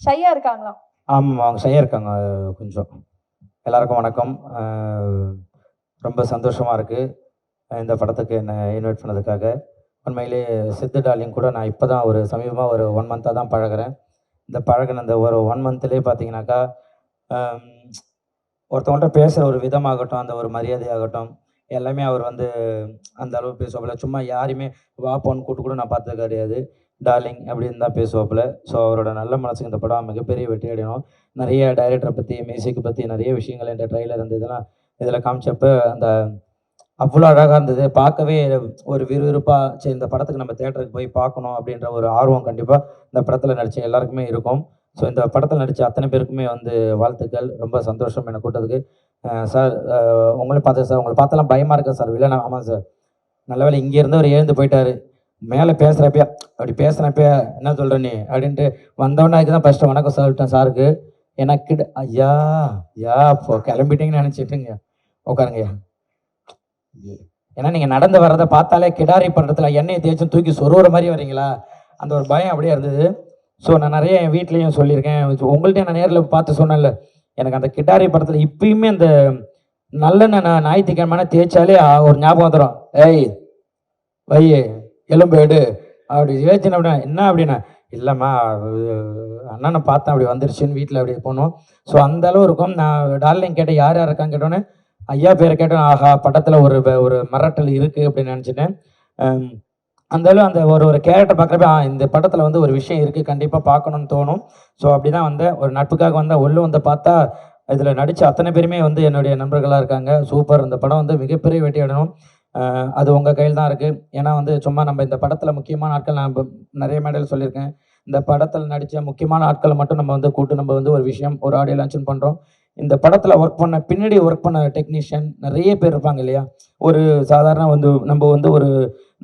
ஷையா இருக்காங்களா? ஆமாம், அவங்க ஷையா இருக்காங்க கொஞ்சம். எல்லாருக்கும் வணக்கம். ரொம்ப சந்தோஷமாக இருக்குது இந்த படத்துக்கு என்னை இன்வைட் பண்ணதுக்காக. உண்மையிலேயே சித்து டார்லிங் கூட நான் இப்போ தான் சமீபமாக ஒரு 1 மந்த்தாக தான் பழகுறேன். இந்த பழகுன இந்த ஒரு 1 மந்த்லேயே பார்த்தீங்கன்னாக்கா, ஒருத்தவங்கள்ட்ட பேசுகிற ஒரு விதமாகட்டும், அந்த ஒரு மரியாதையாகட்டும், எல்லாமே அவர் அந்த அளவு பேசுவாப்புல. சும்மா யாரையுமே வா போன்னு கூட்டு கூட நான் பார்த்தது கிடையாது. டார்லிங் அப்படின்னு தான் பேசுவாப்புல. ஸோ அவரோட நல்ல மனசுக்கு இந்த படம் மிகப்பெரிய வெற்றி அடையணும். நிறைய டைரக்டரை பற்றி, மியூசிக் பற்றி நிறைய விஷயங்கள் இந்த ட்ரெய்லர் இதெல்லாம் இதில் காமிச்சப்போ அவ்வளோ அழகாக இருந்தது. பார்க்கவே ஒரு விறுவிறுப்பாக, சரி இந்த படத்துக்கு நம்ம தேட்டருக்கு போய் பார்க்கணும் அப்படின்ற ஒரு ஆர்வம் கண்டிப்பாக இந்த படத்தில் நடித்த எல்லாருக்குமே இருக்கும். ஸோ இந்த படத்தில் நடித்த அத்தனை பேருக்குமே வாழ்த்துக்கள். ரொம்ப சந்தோஷம் என்னை கூட்டத்துக்கு. சார் உங்களையும் பார்த்தேன் சார். உங்களை பார்த்தெல்லாம் பயமாக இருக்கேன் சார். இல்லைண்ணா, ஆமாம் சார். நல்ல வேலை இங்கேருந்து அவர் எழுந்து போயிட்டார். மேலே பேசுகிறப்ப அப்படி பேசுகிறப்ப என்ன சொல்கிற நீ அப்படின்ட்டு வந்தவொடனே அதுக்கு தான் ஃபஸ்ட்டு வணக்கம் சொல்லிட்டேன் சாருக்கு. எனக்கு ஐயா ஐயா இப்போ கிளம்பிட்டீங்கன்னு நினச்சிட்டுங்க. உட்காருங்கய்யா. ஏன்னா நீங்கள் நடந்து வர்றதை பார்த்தாலே கிடாரி படத்தில் எண்ணெயை தேய்ச்சும் தூக்கி சொருகிற மாதிரி வரீங்களா, அந்த ஒரு பயம் அப்படியே இருந்தது. ஸோ நான் நிறைய என் வீட்லேயும் சொல்லியிருக்கேன். உங்கள்கிட்ட நான் நேரில் பார்த்து சொன்னேன்ல, எனக்கு அந்த கிடாரி படத்தில் இப்பயுமே அந்த நல்லெண்ணெய் நான் ஞாயிற்றுக்கிழமை தேய்ச்சாலே ஒரு ஞாபகம் வந்துடும். ஏய் வையே எலும்பு எடு அப்படி யோசிச்சுன்னு அப்படின்னா என்ன அப்படின்னா, இல்லைம்மா அண்ணனை பார்த்தேன் அப்படி வந்துருச்சுன்னு வீட்டில் அப்படி போனோம். ஸோ அந்த அளவு இருக்கும். நான் டார்லிங் கேட்டேன் யார் யார் இருக்கான்னு கேட்டோன்னே ஐயா பேரை கேட்டேன். ஆஹா, படத்தில் ஒரு மிரட்டல் இருக்குது அப்படின்னு நினச்சிட்டேன். அந்த அளவு அந்த ஒரு கேரக்டர் பார்க்குறப்ப இந்த படத்தில் ஒரு விஷயம் இருக்குது, கண்டிப்பாக பார்க்கணுன்னு தோணும். ஸோ அப்படி தான் வந்தேன். ஒரு நட்புக்காக வந்தேன். உள்ளே பார்த்தா இதில் நடித்த அத்தனை பேருமே என்னுடைய நண்பர்களாக இருக்காங்க. சூப்பர். இந்த படம் மிகப்பெரிய வெற்றி அடையணும். அது உங்கள் கையில் தான் இருக்குது. ஏன்னா சும்மா நம்ம இந்த படத்தில் முக்கியமான ஆட்கள் நான் நிறைய மேடையில் சொல்லியிருக்கேன். இந்த படத்தில் நடித்த முக்கியமான ஆட்களை மட்டும் நம்ம கூட்டு நம்ம ஒரு விஷயம் ஒரு ஆடியோ லான்ச்சுன்னு பண்ணுறோம். இந்த படத்தில் ஒர்க் பண்ண பின்னாடி ஒர்க் பண்ண டெக்னீஷியன் நிறைய பேர் இருப்பாங்க இல்லையா. ஒரு சாதாரண நம்ம ஒரு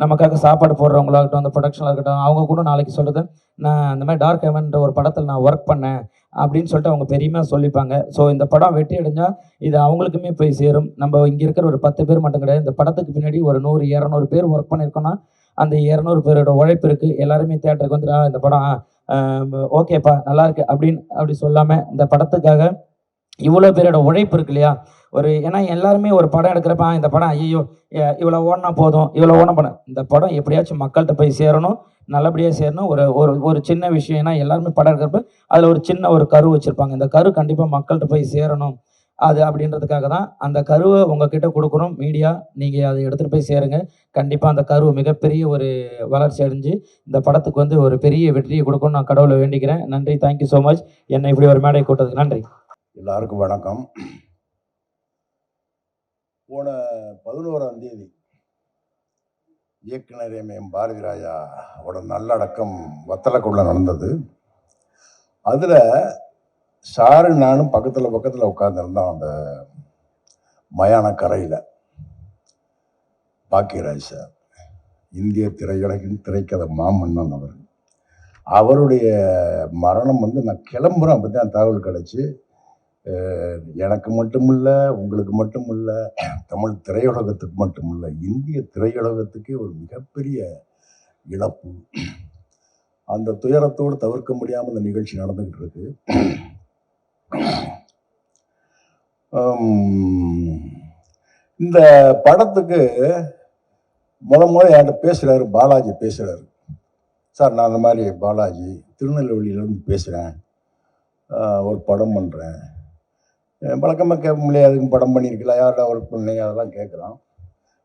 நமக்காக சாப்பாடு போடுறவங்களாகட்டும், அந்த ப்ரொடக்ஷனாக இருக்கட்டும், அவங்க கூட நாளைக்கு சொல்கிறது நான் இந்த மாதிரி டார்க் ஹெவன்ற ஒரு படத்தில் நான் ஒர்க் பண்ணேன் அப்படின்னு சொல்லிட்டு அவங்க பெரியமாக சொல்லிப்பாங்க. ஸோ இந்த படம் வெற்றி அடைஞ்சால் இது அவங்களுக்குமே போய் சேரும். நம்ம இங்கே இருக்கிற ஒரு 10 பேர் மட்டும் கிடையாது. இந்த படத்துக்கு பின்னாடி ஒரு 100-200 பேர் ஒர்க் பண்ணியிருக்கோன்னா அந்த 200 பேரோட உழைப்பு இருக்குது. எல்லாருமே தேட்டருக்கு இந்த படம் ஓகேப்பா நல்லா இருக்கு அப்படி சொல்லாமல் இந்த படத்துக்காக இவ்வளோ பேரோட உழைப்பு இருக்கு இல்லையா. ஏன்னா எல்லாருமே ஒரு படம் எடுக்கிறப்ப இந்த படம் ஐயோ இவ்வளோ ஓடினா போதும், இவ்வளோ ஓன படம், இந்த படம் எப்படியாச்சும் மக்கள்கிட்ட போய் சேரணும், நல்லபடியாக சேரணும். ஒரு சின்ன விஷயம். ஏன்னா எல்லாருமே படம் எடுக்கிறப்ப அதில் ஒரு சின்ன கரு வச்சுருப்பாங்க. இந்த கரு கண்டிப்பாக மக்கள்கிட்ட போய் சேரணும். அது அப்படின்றதுக்காக தான் அந்த கருவை உங்ககிட்ட கொடுக்கணும். மீடியா நீங்கள் அதை எடுத்துகிட்டு போய் சேருங்க. கண்டிப்பாக அந்த கரு மிகப்பெரிய வளர்ச்சி அடைஞ்சு இந்த படத்துக்கு ஒரு பெரிய வெற்றியை கொடுக்கணும்னு நான் கடவுளை வேண்டிக்கிறேன். நன்றி. Thank you so much. என்னை இப்படி ஒரு மேடை கூட்டத்துக்கு நன்றி. எல்லாருக்கும் வணக்கம். போன 11ஆம் தேதி இயக்குனர் எம் பாரதி ராஜாவோட நல்லடக்கம் வத்தலக்குள்ள நடந்தது. அதில் சாரு நானும் பக்கத்தில் உட்கார்ந்துருந்தோம். அந்த மயான கரையில் பாக்கியராஜ் சார், இந்திய திரையுலகின் திரைக்கதை மாமன்னன் அவருடைய மரணம் நான் கிளம்புறேன். அப்போ தான் தகவல் கிடச்சி. எனக்கு மட்டும் இல்லை, உங்களுக்கு மட்டும் இல்லை, தமிழ் திரையுலகத்துக்கு மட்டும் இல்லை, இந்திய திரையுலகத்துக்கே ஒரு மிகப்பெரிய இழப்பு. அந்த துயரத்தோடு தவிர்க்க முடியாமல் இந்த நிகழ்ச்சி நடந்துக்கிட்டு இருக்கு. இந்த படத்துக்கு முதல்ல என்கிட்ட பேசுகிறாரு பாலாஜி. பேசுகிறாரு, சார் நான் அந்த மாதிரி பாலாஜி திருநெல்வேலியிலேருந்து பேசுகிறேன், ஒரு படம் பண்ணுறேன். வழக்கமாக கேட்க முடியாது, அதுக்கு படம் பண்ணியிருக்கலாம், யாரோட ஒர்க் பண்ணீங்க அதெல்லாம் கேட்குறான்.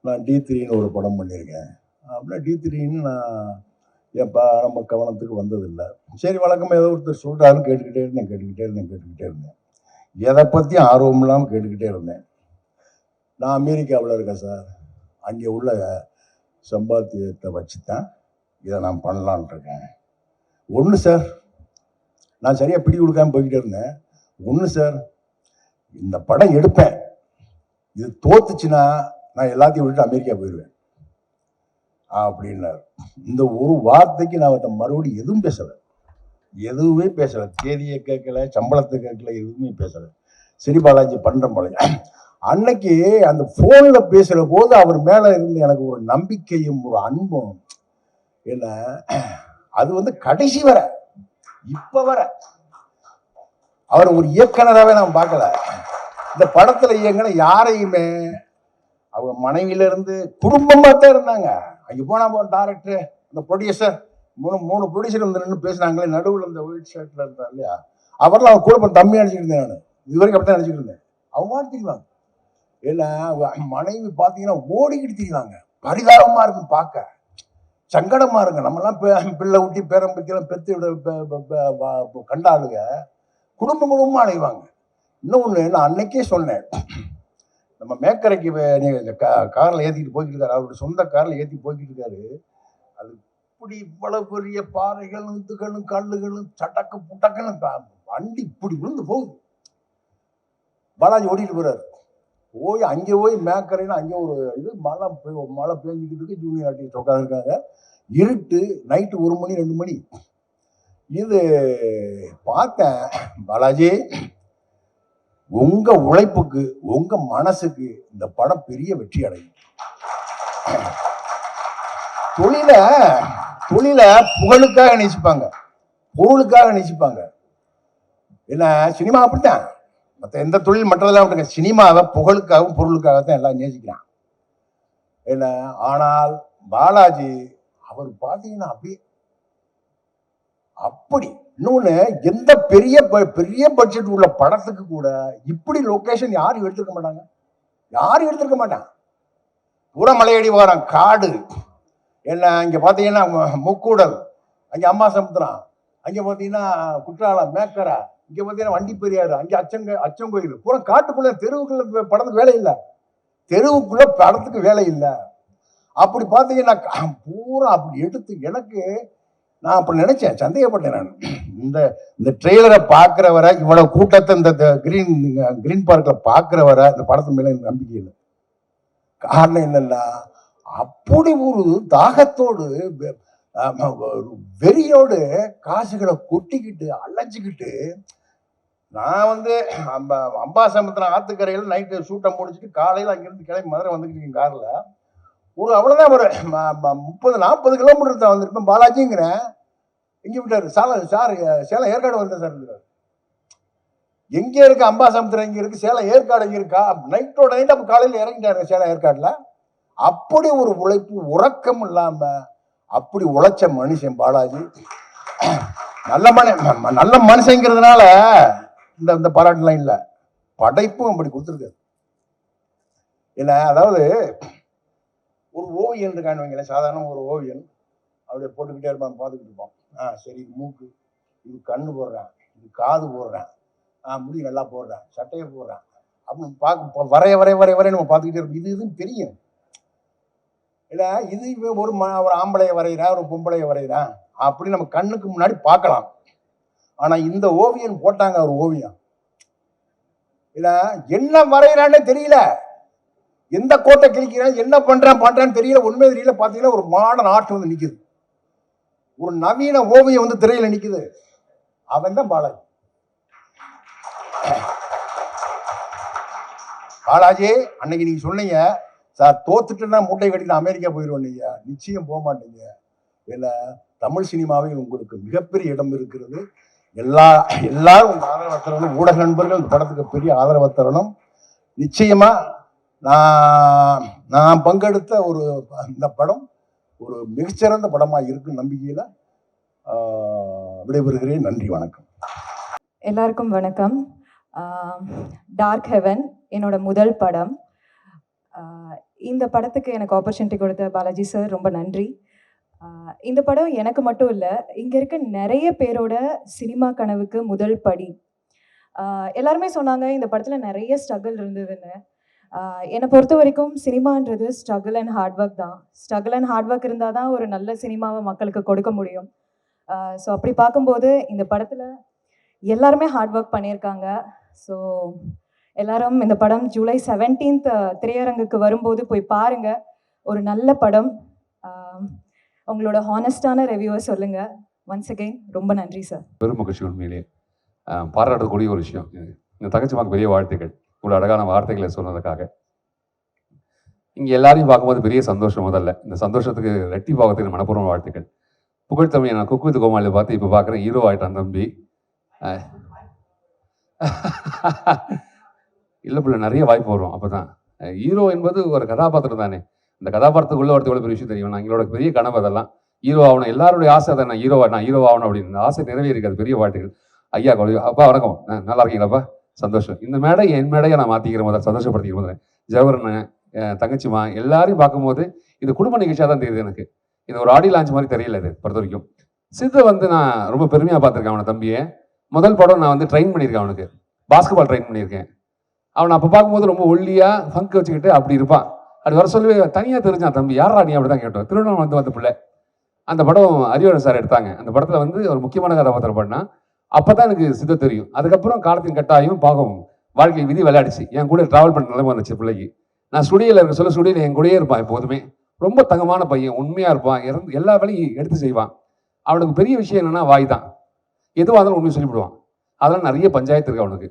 நான் D3ன்னு ஒரு படம் பண்ணியிருக்கேன் அப்படின்னா D3ன்னு நான் நம்ம கவனத்துக்கு வந்ததில்லை. சரி, வழக்கமாக ஏதோ ஒருத்தர் சொல்கிறாருன்னு கேட்டுக்கிட்டே இருந்தேன். எதை பற்றியும் ஆர்வம் இல்லாமல் கேட்டுக்கிட்டே இருந்தேன். நான் அமெரிக்காவில் இருக்கேன் சார். அங்கே உள்ள சம்பாத்தியத்தை வச்சு தான் இதை நான் பண்ணலான் இருக்கேன். ஒன்று சார், நான் சரியாக பிடி கொடுக்காமல் போய்கிட்டே இருந்தேன். ஒன்று சார், இந்த படம் எடுப்பேன், இது தோத்துச்சுன்னா நான் எல்லாத்தையும் விட்டுட்டு அமெரிக்கா போயிடுவேன் அப்படின்னார். இந்த ஒரு வார்த்தைக்கு நான் அவர்கிட்ட மறுபடியும் எதுவுமே பேசலை. தேதியை கேட்கல, சம்பளத்தை கேட்கல, எதுவுமே பேசலை. சரி பாலாஜி பண்ணுறேன் பாலாஜி. அன்னைக்கு அந்த ஃபோனில் பேசுகிற போது அவர் மேலே இருந்து எனக்கு ஒரு நம்பிக்கையும் ஒரு அன்பும் என்ன, அது கடைசி வர இப்போ வர அவர் ஒரு இயக்குனராகவே நான் பார்க்கல. இந்த படத்துல இயங்கின யாரையுமே அவங்க மனைவியிலிருந்து குடும்பமா தான் இருந்தாங்க. அங்கே போனா டைரக்டர், அந்த ப்ரொடியூசர், மூணு ப்ரொடியூசர் வந்து நின்று பேசினாங்களே நடுவில் இந்த ஒயிட் ஷர்ட்ல இருந்தார் இல்லையா, அவரெல்லாம் அவன் கூட தம்பி நினைச்சிட்டு இருந்தேன். நான் இது வரைக்கும் அப்படித்தான் நினைச்சிட்டு இருந்தேன். அவங்க தெரியுவாங்க. ஏன்னா மனைவி பார்த்தீங்கன்னா ஓடிக்கிட்டு தெரியுவாங்க. பரிதாபமா இருக்கும், பார்க்க சங்கடமா இருக்கு. நம்மலாம் பிள்ளை ஊட்டி பேரம்பத்தியெல்லாம் பெத்து கண்டாளுங்க குடும்பமா அடைவாங்க. இன்னொன்று நான் அன்னைக்கே சொன்னேன், நம்ம மேக்கரைக்கு காரில் ஏற்றிட்டு போய்கிட்டு இருக்காரு, அவருடைய சொந்த காரில் ஏற்றி போய்கிட்டு இருக்காரு. அது இப்படி இவ்வளவு பெரிய பாறைகளும் இதுகளும் கல்லுகளும் சட்டக்கு புட்டக்குன்னு வண்டி இப்படி விழுந்து போகுது. பாலாஜி ஓடிட்டு போறாரு. அங்கே போய் மேக்கரைன்னு அங்கே ஒரு இது மழை பெஞ்சிக்கிட்டு இருக்கு. ஜூனியர் ஆர்டிஸ்ட் உட்காந்துருக்காங்க. இருட்டு, நைட்டு 1 மணி 2 மணி. இது பார்த்தேன், பாலாஜி உங்க உழைப்புக்கு உங்க மனசுக்கு இந்த படம் பெரிய வெற்றி அடையும். தொழில புகழுக்காக நேசிப்பாங்க, பொருளுக்காக நேசிப்பாங்க. என்ன சினிமா அப்படித்தான், மற்ற எந்த தொழில் மற்றதெல்லாம் விட்டுங்க, சினிமாவை புகழுக்காகவும் பொருளுக்காகத்தான் எல்லாம் நேசிக்கிறான். என்ன ஆனால் பாலாஜி அவர் பார்த்தீங்கன்னா அப்படி இன்னொன்னு, எந்த பெரிய பட்ஜெட் உள்ள படத்துக்கு கூட இப்படி லொகேஷன் யாரும் எடுத்துருக்க மாட்டாங்க. யாரும் எடுத்துருக்க மாட்டாங்க. பூரா மலையடி வாரம், காடு. என்ன இங்க பாத்தீங்கன்னா முக்கூடல், அங்க அம்மா சமுத்திரம், அங்க பாத்தீங்கன்னா குற்றாலம், மேக்கரா, இங்க பாத்தீங்கன்னா வண்டி பெரியாறு, அங்க அச்சங்கோயில். பூரா காட்டுக்குள்ள, தெருவுக்குள்ள படத்துக்கு வேலை இல்லை. தெருவுக்குள்ள படத்துக்கு வேலை இல்லை. அப்படி பாத்தீங்கன்னா பூரா அப்படி எடுத்து எனக்கு நான் அப்படி நினைச்சேன், சந்தேகப்பட்டேன். நான் இந்த ட்ரெய்லரை பார்க்கிற வரை, இவ்வளவு கூட்டத்தை இந்த கிரீன் பார்க்ல பார்க்கிற வரை இந்த படத்து மேல எனக்கு நம்பிக்கை இல்லை. காரணம் என்னன்னா, அப்படி ஒரு தாகத்தோடு வெறியோடு காசுகளை கொட்டிக்கிட்டு அலைஞ்சிக்கிட்டு, நான் வந்து அம்பாசமுத்திரம் ஆத்துக்கரையில் நைட்டு ஷூட்டை முடிச்சுட்டு காலையில் அங்கிருந்து கிளம்பி மதுரை வந்துக்கிட்டு இருக்கேன் காரில். அவ்வளோதான் ஒரு 30-40 கிலோமீட்டர் தான் வந்திருப்பேன். பாலாஜிங்கிறேன், எங்கே விட்டாரு சேலம் ஏற்காடு வந்தேன் சார். எங்கே இருக்கு அம்பாசமுத்திரம், எங்கே இருக்கு சேலம் ஏற்காடு, எங்கே இருக்கா? நைட்டோட நைட் அப்போ காலையில் இறங்கிட்டாரு சேலம் ஏற்காடுல. அப்படி ஒரு உழைப்பு, உறக்கம் இல்லாம அப்படி உழைச்ச மனுஷன் பாலாஜி. நல்ல மனுஷங்கிறதுனால இந்த பாராட்டுலாம் இல்லை, படைப்பும் அப்படி கொடுத்துருக்காரு. என்ன அதாவது ஒரு ஓவியன் இருக்கான்னு வைங்களேன், சாதாரண ஒரு ஓவியன் அப்படியே போட்டுக்கிட்டே இருப்பான், பார்த்துக்கிட்டு இருப்பான். சரி, இது மூக்கு, இது கண்ணு போடுறேன், இது காது போடுறேன், முடி நல்லா போடுறேன், சட்டையை போடுறேன் அப்படின்னு பார்க்க வரைய நம்ம பார்த்துக்கிட்டே இருப்போம். இதுன்னு தெரியும் இல்லை, இது ஒரு ஆம்பளைய வரைகிறேன், ஒரு பொம்பளைய வரைகிறேன் அப்படி நம்ம கண்ணுக்கு முன்னாடி பார்க்கலாம். ஆனா இந்த ஓவியன் போட்டாங்க ஒரு ஓவியம், இல்ல என்ன வரைகிறான்னு தெரியல, எந்த கோட்டை கிழிக்கிறான், என்ன பண்றான்னு தெரியல, உண்மை தெரியல. பாத்தீங்கன்னா ஒரு மாடர்ன் ஆர்ட் வந்து நிக்குது, ஒரு நவீன ஓவியம் வந்து திரையில நிக்குது. அவன் தான் பாலாஜி. பாலாஜி அன்னைக்கு நீங்க சொன்னீங்க சார், தோத்துட்டுன்னா மூட்டை கட்டிட்டு அமெரிக்கா போயிடுவோம். நீங்க நிச்சயம் போக மாட்டீங்க. இல்ல, தமிழ் சினிமாவில் உங்களுக்கு மிகப்பெரிய இடம் இருக்கிறது. எல்லாரும் உங்க ஆதரவு தரணும். ஊடக நண்பர்கள் இந்த படத்துக்கு பெரிய ஆதரவு தரணும். நிச்சயமா நான் பங்கெடுத்த இந்த படம் ஒரு மிகச்சிறந்த படமா இருக்கும் நம்பிக்கையில விடைபெறுகிறேன். நன்றி, வணக்கம். எல்லாருக்கும் வணக்கம். டார்க் ஹெவன் என்னோட முதல் படம். இந்த படத்துக்கு எனக்கு ஆப்பர்ச்சுனிட்டி கொடுத்த பாலாஜி சார் ரொம்ப நன்றி. இந்த படம் எனக்கு மட்டும் இல்லை, இங்கே இருக்க நிறைய பேரோட சினிமா கனவுக்கு முதல் படி. எல்லாருமே சொன்னாங்க இந்த படத்தில் நிறைய ஸ்ட்ரகிள் இருந்ததுன்னு. என்னை பொறுத்த வரைக்கும் சினிமான்றது ஸ்ட்ரகிள் அண்ட் ஹார்ட் ஒர்க் தான். ஸ்ட்ரகிள் அண்ட் ஹார்ட் ஒர்க் இருந்தால் தான் ஒரு நல்ல சினிமாவை மக்களுக்கு கொடுக்க முடியும். ஸோ அப்படி பார்க்கும்போது இந்த படத்தில் எல்லாருமே ஹார்ட் ஒர்க் பண்ணியிருக்காங்க. ஸோ எல்லாரும் இந்த படம் ஜூலை 17 திரையரங்குக்கு வரும்போது போய் பாருங்க. ஒரு நல்ல படம். உங்களோட ஹானஸ்டான ரிவ்யூவை சொல்லுங்க. ஒன்ஸ் அகைன் ரொம்ப நன்றி சார். பெரும் மகிழ்ச்சி, உண்மையிலே பாராட்டக்கூடிய ஒரு விஷயம். இந்த தங்கச்சிமாக்கு பெரிய வாழ்த்துக்கள், இவ்வளோ அழகான வார்த்தைகளை சொன்னதுக்காக. இங்கே எல்லாரையும் பார்க்கும்போது பெரிய சந்தோஷம். முதல்ல இந்த சந்தோஷத்துக்கு ரெட்டி பாகத்துக்கு மனப்பூர்வ வாழ்த்துக்கள். புகழ்த்தமிழ் நான் குக்கு வித் கோமாளியில் பார்த்து இப்போ பார்க்குறேன், ஹீரோ ஆகிட்டான் தம்பி. இல்லை பிள்ளை, நிறைய வாய்ப்பு வரும். அப்போ தான் ஹீரோ என்பது ஒரு கதாபாத்திரம் தானே. அந்த கதாபாத்திரத்துக்குள்ள வரது எவ்வளோ பெரிய விஷயம் தெரியும். நான் எங்களோட பெரிய கனவு அதெல்லாம். ஹீரோ ஆகணும், எல்லாருடைய ஆசை அதை நான் ஹீரோ ஆகணும் அப்படின்னு. இந்த ஆசை நிறைவேறிக்காது. பெரிய வாழ்த்துக்கள் ஐயா. அப்பா வணக்கம், நல்லா இருக்கீங்களாப்பா? சந்தோஷம். இந்த மேடை என் மேடையை நான் மாற்றிக்கிற முதல் சந்தோஷப்படுத்திக்கிற முதல்ல ஜவஹர்ண்ணன், தங்கச்சிமா எல்லாரையும் பார்க்கும்போது இது குடும்ப நிகழ்ச்சியாக தான் தெரியுது எனக்கு. இது ஒரு ஆடி லான்ச் மாதிரி தெரியல இது பொறுத்த வரைக்கும். சித்தை வந்து நான் ரொம்ப பெருமையாக பார்த்துருக்கேன் அவனை தம்பியை. முதல் படம் நான் வந்து ட்ரெயின் பண்ணியிருக்கேன் அவனுக்கு. பாஸ்கெட்பால் ட்ரெயின் பண்ணியிருக்கேன். அவனை அப்போ பார்க்கும்போது ரொம்ப ஒல்லியாக ஃபங்க் வச்சுக்கிட்டு அப்படி இருப்பான். அப்படி வர சொல்லி தனியாக தெரிஞ்சான் தம்பி. யாரா நீ? அப்படி தான் கேட்டோம். திருவண்ணாமலை வந்து பிள்ளை. அந்த படம் அரியவரன் சார் எடுத்தாங்க. அந்த படத்தில் வந்து ஒரு முக்கியமான கதாபாத்திரம் பண்ணா. அப்போ தான் எனக்கு சித்த தெரியும். அதுக்கப்புறம் காலத்தின் கட்டாயம் பாகம் வாழ்க்கை விதி விளையாடிச்சு. என் கூட ட்ராவல் பண்ண நிலைமை வந்துச்சு பிள்ளைக்கு. நான் ஸ்டுடியோவில் இருக்க சொல்ல ஸ்டுடியோவில் என் கூடயே இருப்பான் எப்போதுமே. ரொம்ப தங்கமான பையன், உண்மையாக இருப்பான், எல்லா வேலையும் எடுத்து செய்வான். அவனுக்கு பெரிய விஷயம் என்னென்னா வாய் தான். எதுவாக இருந்தாலும் உண்மையை சொல்லிவிடுவான். அதெல்லாம் நிறைய பஞ்சாயத்து இருக்கு அவனுக்கு.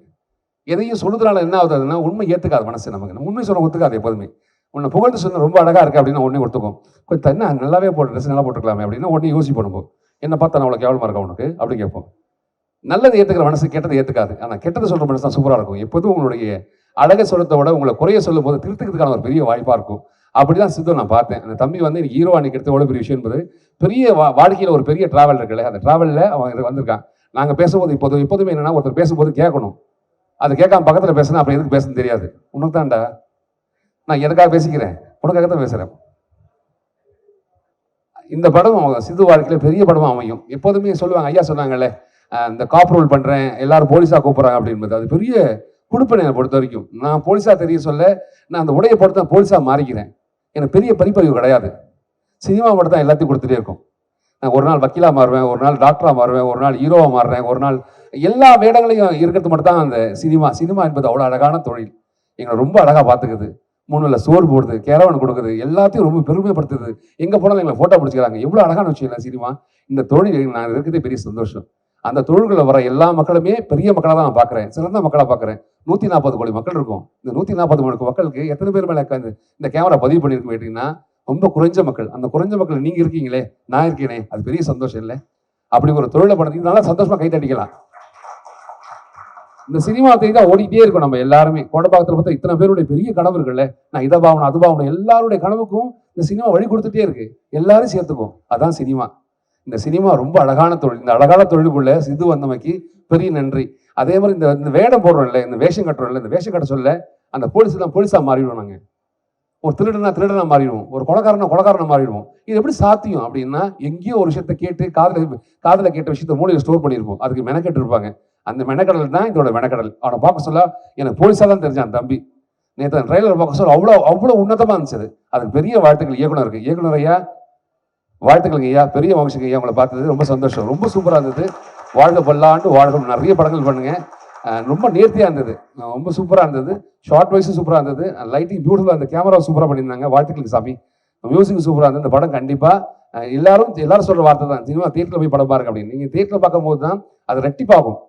எதையும் சொல்லுறதுனால என்ன ஆகுதுன்னா உண்மை ஏற்றுக்காது மனசு. நமக்கு நம்ம உண்மை சொல்ல ஒத்துக்காது எப்போதுமே. உன்னை புகழ்ந்து சொன்ன ரொம்ப அழகாக இருக்குது அப்படின்னு உடனே ஒத்துக்கும். கொஞ்சம் தண்ணி நல்லாவே போட்டு ட்ரெஸ் நல்லா போட்டுக்கலாமே அப்படின்னா உடனே யோசிப்போம். நம்ம என்ன பார்த்தா நான் அவ்வளோ கேவலமாக இருக்கா உனக்கு அப்படி கேட்போம். நல்லது ஏற்றுக்கிற மனசு கெட்டதை ஏற்றுக்காது. ஆனால் கெட்டதை சொல்கிற மனசு தான் சூப்பராக இருக்கும். எப்போதும் உங்களுடைய அழகை சொல்லத்தை விட உங்களை குறைய சொல்லும் போது திருத்துக்கிறதுக்கான ஒரு பெரிய வாய்ப்பாக இருக்கும். அப்படி தான் சித்து நான் பார்த்தேன். அந்த தம்பி வந்து எனக்கு ஹீரோ அன்னைக்கு எவ்வளோ பெரிய விஷயம் என்பது பெரிய வாழ்க்கையில் ஒரு பெரிய ட்ராவல் இருக்குல்ல. அந்த ட்ராவலில் அவன் இது வந்திருக்கான். நாங்கள் பேசும்போது எப்போதுமே என்னென்னா ஒருத்தர் பேசும்போது கேட்கணும். அது கேட்காம பக்கத்தில் பேசுனா அப்புறம் எதுக்கு பேசுன்னு தெரியாது. உனக்கு தான்டா, நான் எனக்காக பேசிக்கிறேன், உனக்காக தான் பேசுகிறேன். இந்த படம் சித்து வாழ்க்கையில் பெரிய படமாக அமையும். எப்போதுமே சொல்லுவாங்க, ஐயா சொன்னாங்கல்ல, இந்த காப் ரோல் பண்ணுறேன் எல்லாரும் போலீஸாக கூப்பிட்றாங்க அப்படின்றது. அது பெரிய கொடுப்பனை பொறுத்த வரைக்கும். நான் போலீஸாக தெரிய சொல்ல நான் அந்த உடையை பொறுத்து தான் போலீஸாக மாறிக்கிறேன். எனக்கு பெரிய படிப்பறிவு கிடையாது. சினிமா மட்டும் தான் எல்லாத்தையும் கொடுத்துட்டே இருக்கும். நான் ஒரு நாள் வக்கீலாக மாறுவேன், ஒரு நாள் டாக்டராக மாறுவேன், ஒரு நாள் ஹீரோவாக மாறுறேன், ஒரு நாள் எல்லா வேடங்களையும் இருக்கிறது மட்டும் தான் அந்த சினிமா. சினிமா என்பது அவ்வளோ அழகான தொழில். எங்களை ரொம்ப அழகாக பார்த்துக்குது. மூணுல சோறு போடுது, கேரவன் கொடுக்குது, எல்லாத்தையும் ரொம்ப பெருமைப்படுத்துது. எங்கே போனாலும் எங்களை ஃபோட்டோ பிடிச்சிக்கிறாங்க. எவ்வளோ அழகான விஷயம் இல்லை சினிமா. இந்த தொழில் நான் இருக்கிறதே பெரிய சந்தோஷம். அந்த தொழில்களில் வர எல்லா மக்களுமே பெரிய மக்களாக தான் நான் பார்க்குறேன், சிறந்த மக்களாக பார்க்குறேன். 140 கோடி மக்கள் இருக்கும். இந்த 140 கோடி மக்களுக்கு எத்தனை பேர் மேலே இந்த கேமரா பதிவு பண்ணியிருக்க கேட்டிங்கன்னா ரொம்ப குறைஞ்ச மக்கள். அந்த குறைஞ்ச மக்கள் நீங்கள் இருக்கீங்களே, நான் இருக்கேனே, அது பெரிய சந்தோஷம் இல்லை? அப்படி ஒரு தொழிலை பண்ணி நல்லா சந்தோஷமாக கை தட்டிக்கலாம். இந்த சினிமா தேடி தான் ஓடிட்டே இருக்கும். நம்ம எல்லாருமே கோடப்பாக்கத்தில் பார்த்தா இத்தனை பேருடைய பெரிய கனவு இருக்குல்ல. நான் இதை பாவணும் அது பாவணும், எல்லாருடைய கனவுக்கும் இந்த சினிமா வழி கொடுத்துட்டே இருக்கு. எல்லாரும் சேர்த்துக்கும். அதான் சினிமா. இந்த சினிமா ரொம்ப அழகான தொழில். இந்த அழகான தொழிலுக்குள்ள சித்து வந்தமைக்கு பெரிய நன்றி. அதே மாதிரி இந்த வேடம் போடுறோம் இல்லை, இந்த வேஷம் கட்டுறோம் இல்லை, இந்த வேஷம் கட்ட சொல்ல அந்த போலீஸாக மாறிடுவோம். நாங்கள் ஒரு திருடனா மாறிடுவோம், ஒரு கொலைக்காரனை மாறிடுவோம். இது எப்படி சாத்தியம் அப்படின்னா, எங்கேயோ ஒரு விஷயத்தை கேட்டு காதில் கேட்ட விஷயத்த மூளையில் ஸ்டோர் பண்ணியிருப்போம். அதுக்கு மெனக்கெட்டு இருப்பாங்க. அந்த மெனக்கடல் தான் இதோட மெனக்கடல். அவனை பார்க்க சொல்ல எனக்கு போலீஸாக தான் தெரிஞ்சான் தம்பி. நேற்று ட்ரெயிலர் பார்க்க சொல்ல அவ்வளோ உன்னதமாக இருந்துச்சு. அதுக்கு பெரிய வாழ்த்துக்கள் இயக்குனர் ஐயா. வாழ்த்துக்கள் ஐயா, பெரிய வம்சங்க ஐயா. உங்களை பார்த்தது ரொம்ப சந்தோஷம். ரொம்ப சூப்பராக இருந்தது. வாழ்க பல்லாண்டு வாழ்க. நிறைய படங்கள் பண்ணுங்க. ரொம்ப நேர்த்தியாக இருந்தது, ரொம்ப சூப்பராக இருந்தது. ஷார்ட் வைஸும் சூப்பராக இருந்தது. லைட்டிங் பியூட்டிஃபுல்லாக இருந்தது. கேமரா சூப்பராக பண்ணியிருந்தாங்க. வாழ்த்துக்களுக்கு சாமி. மியூசிக் சூப்பராக இருந்தது. இந்த படம் கண்டிப்பாக எல்லாரும் சொல்கிற வார்த்தை தான், சினிமா தியேட்டரில் போய் படம் பாருங்க அப்படின்னு. நீங்கள் தியேட்டரில் பார்க்கும்போது தான் அது ரெட்டிப்பாகும்.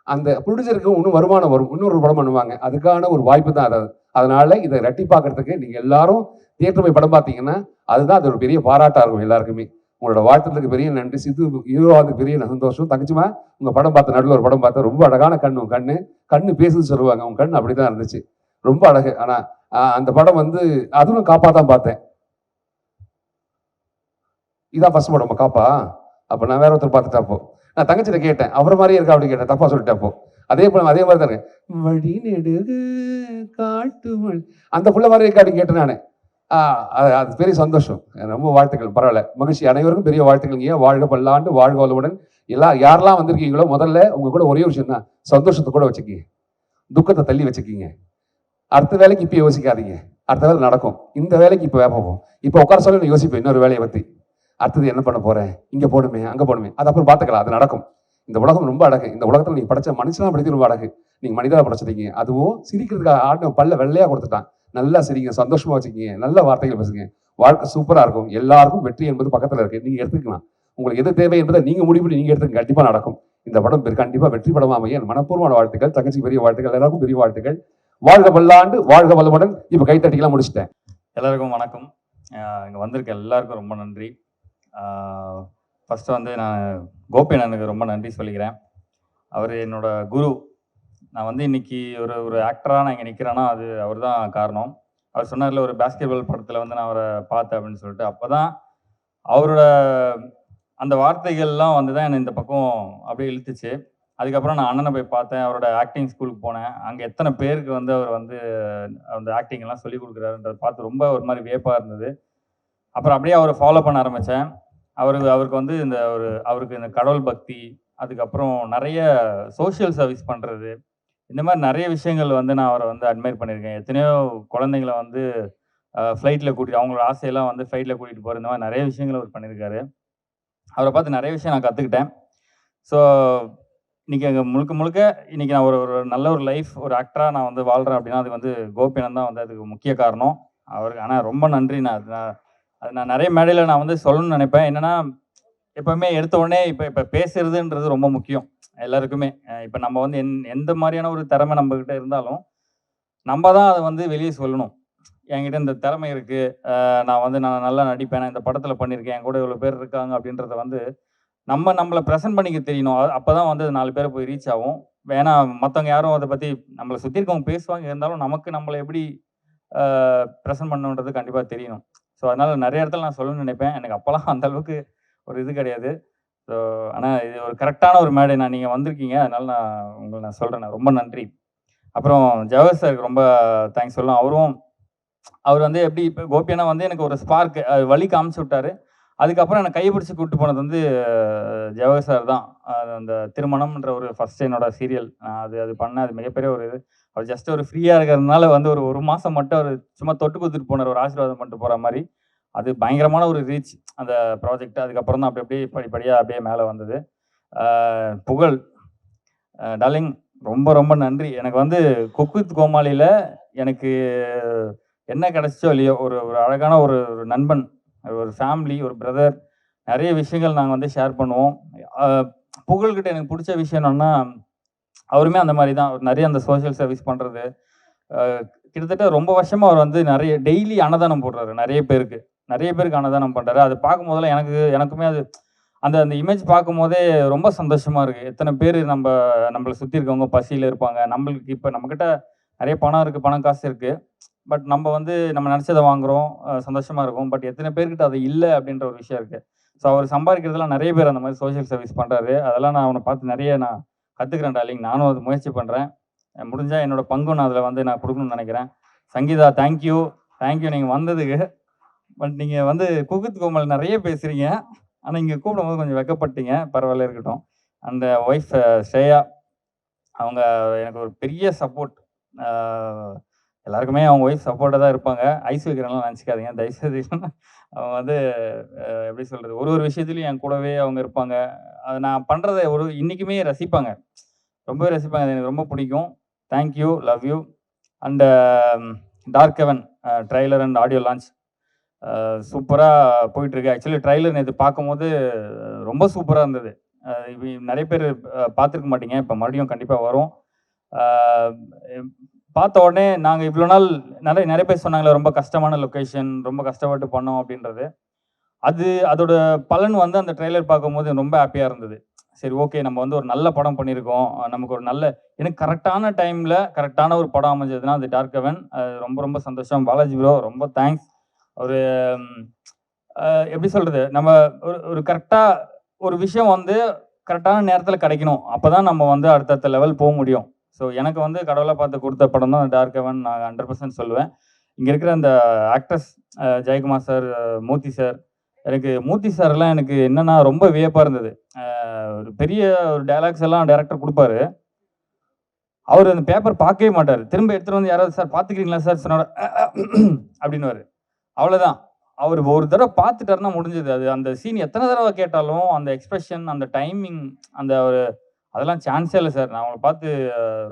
அந்த ப்ரொடியூசருக்கு இன்னும் வருமானம் வரும், இன்னொரு படம் பண்ணுவாங்க. அதுக்கான ஒரு வாய்ப்பு தான் அது. அதனால இதை ரெட்டிப்பாக்கிறதுக்கு நீங்கள் எல்லாரும் தியேட்டர் போய் படம் பார்த்தீங்கன்னா அதுதான் அது ஒரு பெரிய பாராட்டாக இருக்கும் எல்லாருக்குமே. உங்களோட வாழ்த்துறதுக்கு பெரிய நன்றி. சித்து ஹீரோவாக்கு பெரிய சந்தோஷம். தங்கச்சிமா, உங்கள் படம் பார்த்த நடுவில் ஒரு படம் பார்த்தேன். ரொம்ப அழகான கண்ணு பேசுன்னு சொல்லுவாங்க. உங்கள் கண் அப்படி தான் இருந்துச்சு, ரொம்ப அழகு. ஆனால் அந்த படம் வந்து அதுவும் காப்பா தான் பார்த்தேன். இதான் ஃபர்ஸ்ட் படம் காப்பா. அப்போ நான் வேற ஒருத்தர் பார்த்துட்டாப்போ நான் தங்கச்சிட்ட கேட்டேன், அவரை மாதிரியே இருக்கா அப்படின்னு கேட்டேன். தப்பா சொல்லிட்டாப்போ. அதே மாதிரி தானே வழி நெடுகு காட்டு அந்த புள்ள மாதிரி இருக்கா அப்படின்னு கேட்டேன் நான். அது பெரிய சந்தோஷம். ரொம்ப வாழ்த்துக்கள். பரவாயில்ல, மகிழ்ச்சி. அனைவருக்கும் பெரிய வாழ்த்துக்கள். வாழ்க பல்லாண்டு, வாழ்க வளமுடன். யாரெல்லாம் வந்திருக்கீங்களோ முதல்ல உங்க கூட ஒரே ஒரு விஷயம் தான், சந்தோஷத்தை கூட வச்சுக்கிங்க, துக்கத்தை தள்ளி வச்சுக்கிங்க. அடுத்த வேலைக்கு இப்போ யோசிக்காதீங்க, அடுத்த வேலை நடக்கும். இந்த வேலைக்கு இப்போ வேப்போம். இப்போ உட்கார சொல்லி யோசிப்பேன் இன்னொரு வேலையை பற்றி. அடுத்தது என்ன பண்ண போறேன், இங்கே போடுமே அங்கே போடுமே, அது அப்புறம் பார்த்துக்கலாம், அது நடக்கும். இந்த உலகம் ரொம்ப அழகு. இந்த உலகத்தில் நீங்கள் படைச்ச மனுஷனாக படைத்து ரொம்ப அழகு. நீங்கள் மனிதராக படைச்சிட்டீங்க. அதுவும் சிரிக்கிறதுக்காக ஆடின பல்ல வெள்ளையாக கொடுத்துட்டான். நல்லா சரிங்க, சந்தோஷமா வச்சுக்கிங்க, நல்ல வார்த்தைகள் பேசுங்க. வாழ்க்கை சூப்பராக இருக்கும். எல்லாருக்கும் வெற்றி என்பது பக்கத்தில் இருக்கு, நீங்கள் எடுத்துக்கலாம். உங்களுக்கு எது தேவை என்பதை நீங்கள் முடிவு பண்ணி நீங்கள் எடுத்துக்க, கண்டிப்பாக நடக்கும். இந்த படம் கண்டிப்பாக வெற்றி படமாக அமைய என் மனப்பூர்வமான வாழ்த்துக்கள். தங்கச்சி பெரிய வாழ்த்துக்கள், எல்லாருக்கும் பெரிய வாழ்த்துக்கள். வாழ்க பல்லாண்டு, வாழ்க வளமுடன். இப்போ கைத்தட்டிக்கலாம் முடிச்சிட்டேன். எல்லாருக்கும் வணக்கம். இங்கே வந்திருக்க எல்லாருக்கும் ரொம்ப நன்றி. ஃபஸ்ட்டு வந்து நான் கோபி அண்ணனுக்கு ரொம்ப நன்றி சொல்லிக்கிறேன். அவர் என்னோட குரு. நான் வந்து இன்னைக்கு ஒரு ஒரு ஆக்டராக நான் இங்கே நிற்கிறேன்னா அது அவர் தான் காரணம். அவர் சொன்னார்ல ஒரு பாஸ்கெட்பால் படத்தில் வந்து நான் அவரை பார்த்தேன் அப்படின்னு சொல்லிட்டு, அப்போ தான் அவரோட அந்த வார்த்தைகள்லாம் வந்து தான் என்னை இந்த பக்கம் அப்படியே இழுத்துச்சு. அதுக்கப்புறம் நான் அண்ணனை போய் பார்த்தேன், அவரோட ஆக்டிங் ஸ்கூலுக்கு போனேன். அங்கே எத்தனை பேருக்கு வந்து அவர் வந்து அந்த ஆக்டிங்லாம் சொல்லிக் கொடுக்குறாருன்றத பார்த்து ரொம்ப ஒரு மாதிரி வியப்பாக இருந்தது. அப்புறம் அப்படியே அவரை ஃபாலோ பண்ண ஆரம்பித்தேன். அவருக்கு வந்து அவருக்கு இந்த கடவுள் பக்தி, அதுக்கப்புறம் நிறைய சோஷியல் சர்வீஸ் பண்ணுறது, இந்த மாதிரி நிறைய விஷயங்கள் வந்து நான் அவரை வந்து அட்மையர் பண்ணியிருக்கேன். எத்தனையோ குழந்தைங்கள வந்து ஃப்ளைட்டில் கூட்டிட்டு அவங்களோட ஆசையெல்லாம் வந்து ஃப்ளைட்டில் கூட்டிகிட்டு போகிற இந்த மாதிரி நிறைய விஷயங்கள் அவர் பண்ணியிருக்காரு. அவரை பார்த்து நிறைய விஷயம் நான் கற்றுக்கிட்டேன். ஸோ இன்றைக்கி அங்கே முழுக்க முழுக்க இன்றைக்கி நான் ஒரு ஒரு நல்ல ஒரு லைஃப் ஒரு ஆக்டராக நான் வந்து வாழ்கிறேன் அப்படின்னா அதுக்கு வந்து கோபிநாத் தான் வந்து அதுக்கு முக்கிய காரணம். அவருக்கு ஆனால் ரொம்ப நன்றி. நான் நிறைய மேடையில் நான் வந்து சொல்லணும்னு நினைப்பேன். என்னென்னா எப்போவுமே எடுத்த உடனே இப்போ பேசுறதுன்றது ரொம்ப முக்கியம் எல்லாருக்குமே. இப்போ நம்ம வந்து எந்த மாதிரியான ஒரு திறமை நம்மக்கிட்ட இருந்தாலும் நம்ம தான் அதை வந்து வெளியே சொல்லணும். என்கிட்ட இந்த திறமை இருக்குது, நான் நல்லா நடிப்பேன், நான் இந்த படத்தில் பண்ணியிருக்கேன், என் கூட இவ்வளோ பேர் இருக்காங்க அப்படின்றத வந்து நம்மளை ப்ரெசென்ட் பண்ணிக்க தெரியணும். அப்போ தான் வந்து 4 பேரை போய் ரீச் ஆகும். ஏன்னா மற்றவங்க யாரும் அதை பற்றி நம்மளை சுற்றி இருக்கவங்க பேசுவாங்க, இருந்தாலும் நம்மளை எப்படி ப்ரெசென்ட் பண்ணணுன்றது கண்டிப்பாக தெரியணும். ஸோ அதனால் நிறைய இடத்துல நான் சொல்லணும்னு நினைப்பேன். எனக்கு அப்போல்லாம் அந்த அளவுக்கு ஒரு இது கிடையாது. ஸோ ஆனால் இது ஒரு கரெக்டான ஒரு மேடை. நீங்கள் வந்திருக்கீங்க, அதனால் நான் சொல்கிறேன். ரொம்ப நன்றி. அப்புறம் ஜவஹர் சாருக்கு ரொம்ப தேங்க்ஸ் சொல்லணும். அவர் வந்து எப்படி இப்போ கோபியனா வந்து எனக்கு ஒரு ஸ்பார்க் வழி காமிச்சு விட்டாரு. அதுக்கப்புறம் என்னை கைப்பிடிச்சு கூப்பிட்டு போனது வந்து ஜவஹர் சார் தான். அந்த திருமணம்ன்ற ஒரு ஃபர்ஸ்ட் என்னோட சீரியல் அது பண்ணேன். அது மிகப்பெரிய ஒரு இது. அவர் ஜஸ்ட் ஒரு ஃப்ரீயாக இருக்கிறதுனால வந்து ஒரு மாதம் மட்டும் அவர் சும்மா தொட்டு கொடுத்துட்டு போனார், ஒரு ஆசீர்வாதம் பண்ணிட்டு போகிற மாதிரி. அது பயங்கரமான ஒரு ரீச் அந்த ப்ராஜெக்ட். அதுக்கப்புறம் தான் அப்படியே படிப்படியாக அப்படியே மேலே வந்தது. புகழ் டார்லிங், ரொம்ப ரொம்ப நன்றி. எனக்கு வந்து குக் வித் கோமாளியில் எனக்கு என்ன கிடச்சோ இல்லையோ ஒரு அழகான ஒரு நண்பன், ஒரு ஃபேமிலி, ஒரு பிரதர், நிறைய விஷயங்கள் நாங்கள் வந்து ஷேர் பண்ணுவோம். புகழ்கிட்ட எனக்கு பிடிச்ச விஷயம் என்னன்னா, அவருமே அந்த மாதிரி தான். நிறைய அந்த சோஷியல் சர்வீஸ் பண்ணுறது. கிட்டத்தட்ட ரொம்ப வருஷமாக அவர் வந்து நிறைய டெய்லி அன்னதானம் போடுறாரு. நிறைய பேருக்கு அன்னதானம் பண்ணுறாரு. அது பார்க்கும்போதெல்லாம் எனக்குமே அது அந்த இமேஜ் பார்க்கும்போதே ரொம்ப சந்தோஷமாக இருக்குது. எத்தனை பேர் நம்மளை சுற்றி இருக்கவங்க பசியில் இருப்பாங்க. நம்மளுக்கு இப்போ நம்மக்கிட்ட நிறைய பணம் இருக்குது, பணம் காசு இருக்குது. பட் நம்ம நினச்சதை வாங்குகிறோம், சந்தோஷமாக இருக்கும். பட் எத்தனை பேர்கிட்ட அது இல்லை அப்படின்ற ஒரு விஷயம் இருக்குது. ஸோ அவர் சம்பாதிக்கிறதுலாம் நிறைய பேர் அந்த மாதிரி சோஷியல் சர்வீஸ் பண்ணுறாரு. அதெல்லாம் நான் அவனை பார்த்து நிறைய கற்றுக்கிறேன் டார்லிங். நானும் அது முயற்சி பண்ணுறேன். முடிஞ்சால் என்னோடய பங்கும் நான் அதில் வந்து நான் கொடுக்கணும்னு நினைக்கிறேன். சங்கீதா, தேங்க்யூ நீங்கள் வந்ததுக்கு. பட் நீங்கள் வந்து குக் வித் கோமாளி நிறைய பேசுகிறீங்க, ஆனால் இங்கே கூப்பிடும்போது கொஞ்சம் வெக்கப்பட்டீங்க. பரவாயில்ல, இருக்கட்டும். அந்த ஒய்ஃப் ஸ்ரேயா, அவங்க எனக்கு ஒரு பெரிய சப்போர்ட். எல்லாருக்குமே அவங்க ஒய்ஃப் சப்போர்ட்டாக தான் இருப்பாங்க. ஐஸ் வைக்கிறனால நினச்சிக்காதீங்க தயவுசெய்து. அவங்க வந்து எப்படி சொல்கிறது, ஒரு விஷயத்துலையும் என் கூடவே அவங்க இருப்பாங்க. அதை நான் பண்ணுறதை இன்றைக்குமே ரசிப்பாங்க, ரொம்பவே ரசிப்பாங்க. அது எனக்கு ரொம்ப பிடிக்கும். Thank you, love you. And dark heaven trailer and audio launch சூப்பராக போயிட்டுருக்கு. ஆக்சுவலி ட்ரைலர் நேற்று பார்க்கும்போது ரொம்ப சூப்பராக இருந்தது. நிறைய பேர் பார்த்துருக்க மாட்டீங்க, இப்போ மறுபடியும் கண்டிப்பாக வரும். பார்த்த உடனே நாங்கள் இவ்வளோ நாள் நிறைய பேர் சொன்னாங்களே ரொம்ப கஷ்டமான லொக்கேஷன், ரொம்ப கஷ்டப்பட்டு பண்ணோம் அப்படின்றது. அதோட பலன் வந்து அந்த ட்ரெய்லர் பார்க்கும்போது ரொம்ப ஹாப்பியாக இருந்தது. சரி, ஓகே, நம்ம வந்து ஒரு நல்ல படம் பண்ணியிருக்கோம். நமக்கு ஒரு எனக்கு கரெக்டான டைமில் கரெக்டான ஒரு படம் அமைஞ்சதுன்னா அது டார்க் ஹெவன். ரொம்ப ரொம்ப சந்தோஷம். பாலாஜி ப்ரோ, ரொம்ப தேங்க்ஸ். ஒரு எப்படி சொல்கிறது, நம்ம ஒரு கரெக்டாக ஒரு விஷயம் வந்து கரெக்டான நேரத்தில் கிடைக்கணும். அப்போ தான் நம்ம வந்து அடுத்தடுத்த லெவல் போக முடியும். ஸோ எனக்கு வந்து கடவுளாக பார்த்து கொடுத்த படம் தான் டார்க் ஹெவன். நான் 100% சொல்லுவேன். இங்கே இருக்கிற அந்த ஆக்டர்ஸ் ஜெயக்குமார் சார், மூர்த்தி சார், எனக்கு மூர்த்தி சார்லாம் எனக்கு என்னென்னா ரொம்ப வியப்பாக இருந்தது. ஒரு பெரிய ஒரு டைலாக்ஸ் எல்லாம் டைரக்டர் கொடுப்பாரு. அவர் அந்த பேப்பர் பார்க்கவே மாட்டார். திரும்ப எடுத்துகிட்டு வந்து யாராவது சார் பார்த்துக்கிறீங்களா சார் சொன்னார் அப்படின்னுவார். அவ்வளோதான். அவர் ஒரு தடவை பார்த்துட்டாருன்னா முடிஞ்சது. அது அந்த சீன் எத்தனை தடவை கேட்டாலும் அந்த எக்ஸ்பிரஷன், அந்த டைமிங், அதெல்லாம் சான்ஸே இல்லை சார். நான் அவங்கள பார்த்து